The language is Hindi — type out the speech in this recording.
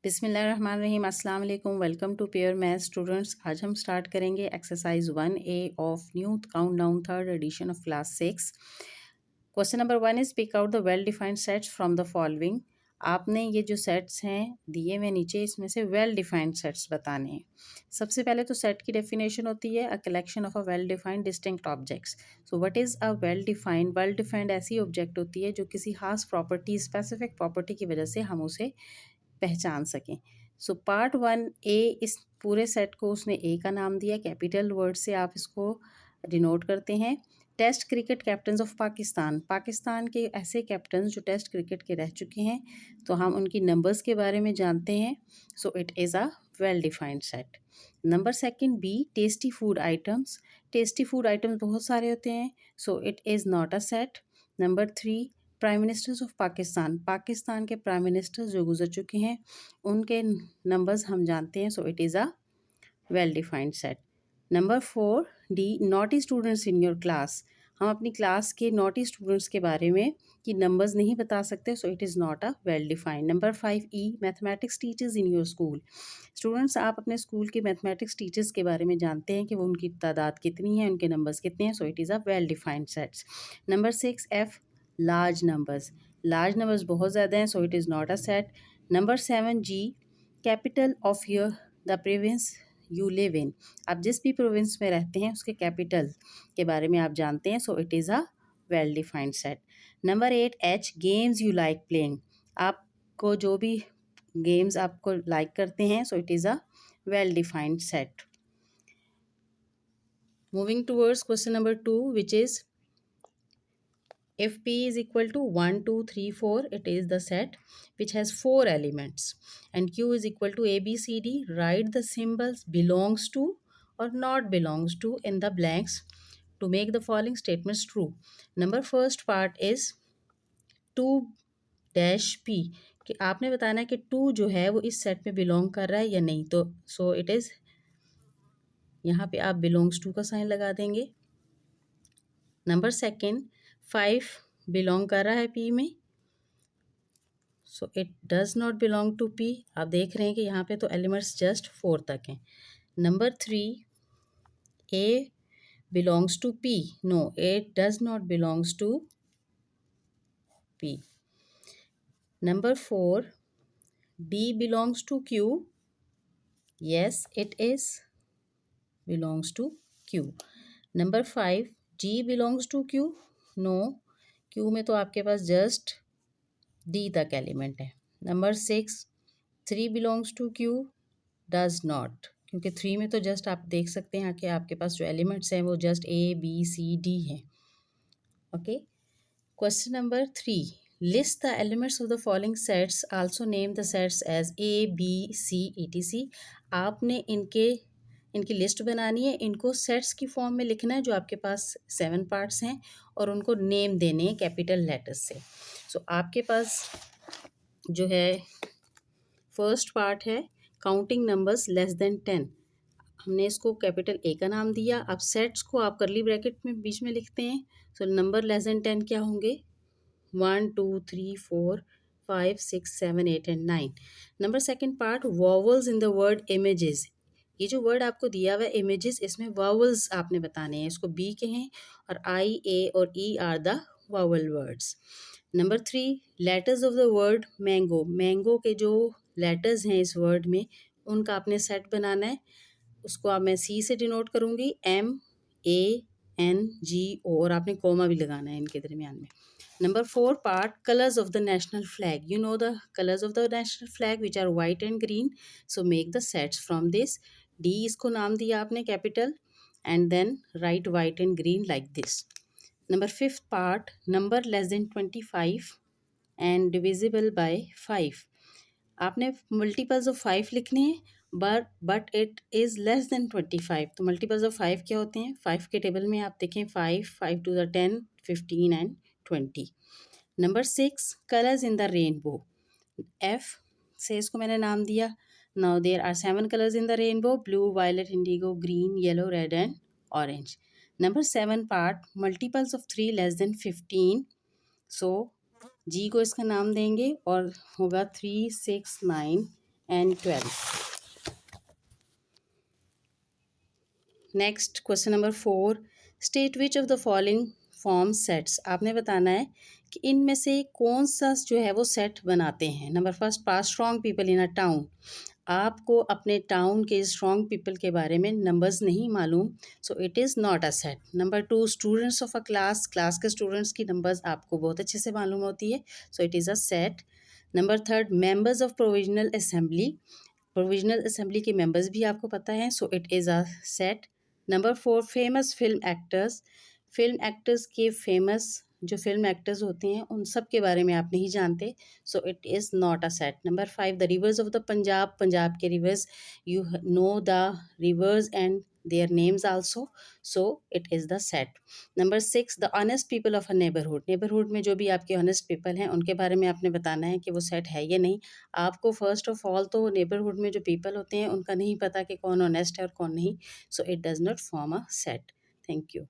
बिस्मिल्लाहिर्रहमानिर्रहीम, अस्सलाम वालेकुम। Welcome to pure math students. आज हम स्टार्ट करेंगे exercise 1A of new countdown third edition of class 6। Question number 1 is pick out the well defined sets from the following. आपने ये जो सेट्स हैं दिए हुए नीचे, इसमें से वेल डिफाइंड सेट्स बताने हैं। सबसे पहले तो सेट की डेफिनेशन होती है a collection of a well defined distinct objects. So what is a well defined ऐसी ऑब्जेक्ट होती है जो किसी खास प्रॉपर्टी, स्पेसिफिक प्रॉपर्टी की वजह से हम उसे पहचान सकें। सो पार्ट 1A, इस पूरे सेट को उसने ए का नाम दिया, कैपिटल वर्ड से आप इसको डिनोट करते हैं। Test cricket captain of Pakistan, Pakistan के ऐसे कैप्टन जो टेस्ट क्रिकेट के रह चुके हैं, तो हम उनकी नंबर्स के बारे में जानते हैं। So it is a well defined set. Number second B, tasty food items. Tasty food items बहुत सारे होते हैं, so it is not a set. Number 3, prime ministers of Pakistan, Pakistan के प्राइम मिनिस्टर्स जो गुजर चुके हैं उनके नंबर्स हम जानते हैं, so it is a well defined set. Number 4 D, naughty students in your class. हम अपनी क्लास के नॉटी स्टूडेंट्स के बारे में कि नंबर्स नहीं बता सकते, सो it is not a well defined. Number 5 E, mathematics teachers in your school. Students, आप अपने स्कूल के मैथमेटिक्स टीचर्स के बारे में जानते हैं कि वो उनकी तादाद कितनी है, उनके नंबर्स कितने हैं, so it is a well defined sets. Number 6 F, large numbers. Large numbers बहुत ज़्यादा हैं, so it is not a set. Number 7 G, capital of your the province you live in. आप जिस भी प्रोविंस में रहते हैं उसके कैपिटल के बारे में आप जानते हैं, so it is a well defined set. Number 8 H, games you like playing. आपको जो भी गेम्स आपको लाइक करते हैं, so it is a well defined set. Moving towards question number 2, which is if P is equal to 1, 2, 3, 4, it is the set which has 4 elements. And Q is equal to A, B, C, D. Write the symbols belongs to or not belongs to in the blanks to make the following statements true. Number first part is 2 dash P, कि आपने बताना है कि 2 जो है वो इस सेट में बिलोंग कर रहा है या नहीं। तो सो इट इज़, यहाँ पे आप बिलोंग्स टू का साइन लगा देंगे। नंबर सेकेंड, 5 बिलोंग कर रहा है P में, so it does not belong to P। आप देख रहे हैं कि यहाँ पे तो एलिमेंट्स जस्ट 4 तक हैं। Number 3, A belongs to P, no it does not belongs to P। Number 4, D belongs to Q, yes it is belongs to Q। Number 5, G belongs to Q, no Q में तो आपके पास जस्ट D तक एलिमेंट है। Number 6, 3 belongs to Q, does not, क्योंकि 3 में तो जस्ट आप देख सकते हैं कि आपके पास जो एलिमेंट्स हैं वो just A, B, C, D हैं। Okay, question number 3, list the elements of the following sets, also name the sets as A, B, C, etc। आपने इनकी लिस्ट बनानी है, इनको सेट्स की फॉर्म में लिखना है जो आपके पास 7 पार्ट्स हैं, और उनको नेम देने हैं कैपिटल लेटर्स से। सो आपके पास जो है फर्स्ट पार्ट है काउंटिंग नंबर्स लेस देन 10। हमने इसको कैपिटल ए का नाम दिया। अब सेट्स को आप करली ब्रैकेट में बीच में लिखते हैं। सो नंबर लेस देन 10 क्या होंगे? 1, 2, 3, 4, 5, 6, 7, 8 and 9। Number second part, vowels in the word images. ये जो वर्ड आपको दिया हुआ है इमेजेस, इसमें वॉवल्स आपने बताने हैं। इसको बी कहें, और आई, ए और E R the vowel words. Number 3, letters of the word mango. Mango के जो लेटर्स हैं इस वर्ड में, उनका आपने सेट बनाना है। उसको आप मैं सी से डिनोट करूँगी, MANGO, और आपने कोमा भी लगाना है इनके दरमियान में। Number 4 part, colours of the national flag. You know the colours of the national flag which are white and green, so make the sets from this. D इसको नाम दिया आपने capital, and then write white and green like this. Number 5th part, number less than 25 and divisible by 5। आपने मल्टीपल्स ऑफ 5 लिखने हैं, but it is less than 25। तो मल्टीपल्स ऑफ 5 क्या होते हैं? 5 के टेबल में आप देखें, 5, 5 to the 10, 15 and 20। Number 6, colours in the rainbow. F से इसको मैंने नाम दिया। Now there are 7 colours in the rainbow, blue, violet, indigo, green, yellow, red and orange. Number 7 part, multiples of 3 less than 15। So G को इसका नाम देंगे और होगा 3, 6, 9 and 12. Next question number 4, state which of the following form sets. आपने बताना है कि इनमें से कौन सा जो है वो सेट बनाते हैं। Number first, pass strong people in a town. आपको अपने टाउन के स्ट्रॉन्ग पीपल के बारे में नंबर्स नहीं मालूम, सो it is not a set. Number 2, students of a class. Class के स्टूडेंट्स की नंबर्स आपको बहुत अच्छे से मालूम होती है, सो it is a set. Number 3, members of provisional assembly. Provisional assembly के मेंबर्स भी आपको पता है, सो it is a set. Number 4, famous film actors. Film actors के फेमस जो फिल्म एक्टर्स होते हैं उन सब के बारे में आप नहीं जानते, so it is not a set. Number 5, the rivers of the Punjab. Punjab के rivers, you know the rivers and their names also, so it is the set. Number 6, the honest people of a neighbourhood. Neighbourhood में जो भी आपके ऑनेस्ट पीपल हैं उनके बारे में आपने बताना है कि वो सेट है या नहीं। आपको फर्स्ट ऑफ ऑल तो नेबरहुड में जो पीपल होते हैं उनका नहीं पता कि कौन ऑनेस्ट है और कौन नहीं, so it does not form a set. Thank you.